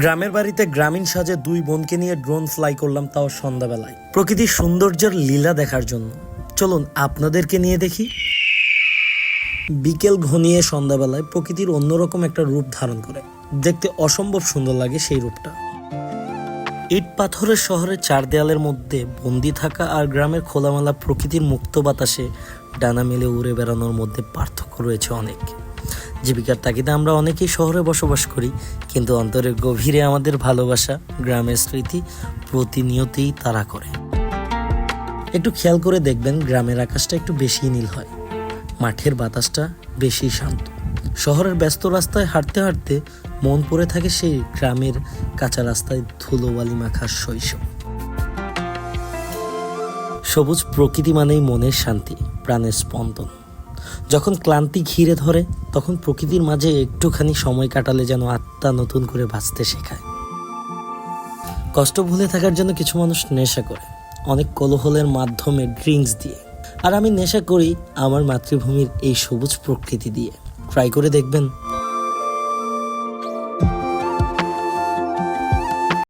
গ্রামের বাড়িতে গ্রামীণ সাজে দুই বোনকে নিয়ে ড্রোন ফ্লাই করলাম, তাও সন্ধ্যাবেলায় প্রকৃতির সৌন্দর্যের লীলা দেখার জন্য। চলুন আপনাদেরকে নিয়ে দেখি। বিকেল ঘনিয়ে সন্ধ্যাবেলায় প্রকৃতির অন্যরকম একটা রূপ ধারণ করে, দেখতে অসম্ভব সুন্দর লাগে সেই রূপটা। ইট পাথরের শহরের চার দেয়ালের মধ্যে বন্দি থাকা আর গ্রামের খোলামেলা প্রকৃতির মুক্ত বাতাসে ডানা মেলে উড়ে বেড়ানোর মধ্যে পার্থক্য রয়েছে অনেক। জীবিকার তাগিদে আমরা অনেকেই শহরে বসবাস করি, কিন্তু অন্তরের গভীরে আমাদের ভালোবাসা, গ্রামের স্মৃতি প্রতিনিয়তই তাড়া করে। একটু খেয়াল করে দেখবেন, গ্রামের আকাশটা একটু বেশি নীল হয়, মাঠের বাতাসটা বেশি শান্ত। শহরের ব্যস্ত রাস্তায় হাঁটতে হাঁটতে মন পড়ে থাকে সেই গ্রামের কাঁচা রাস্তায় ধুলোবালি মাখা শৈশব। সবুজ প্রকৃতি মানেই মনের শান্তি, প্রাণের স্পন্দন। যখন ক্লান্তি ঘিরে ধরে, তখন প্রকৃতির মাঝে একটুখানি সময় কাটালে যেন আত্মা নতুন করে বাঁচতে শেখায়। কষ্ট ভুলে থাকার জন্য কিছু মানুষ নেশা করে, অনেক কোলাহলের মাধ্যমে, ড্রিঙ্কস দিয়ে। আর আমি নেশা করি আমার মাতৃভূমির এই সবুজ প্রকৃতি দিয়ে। ট্রাই করে দেখবেন।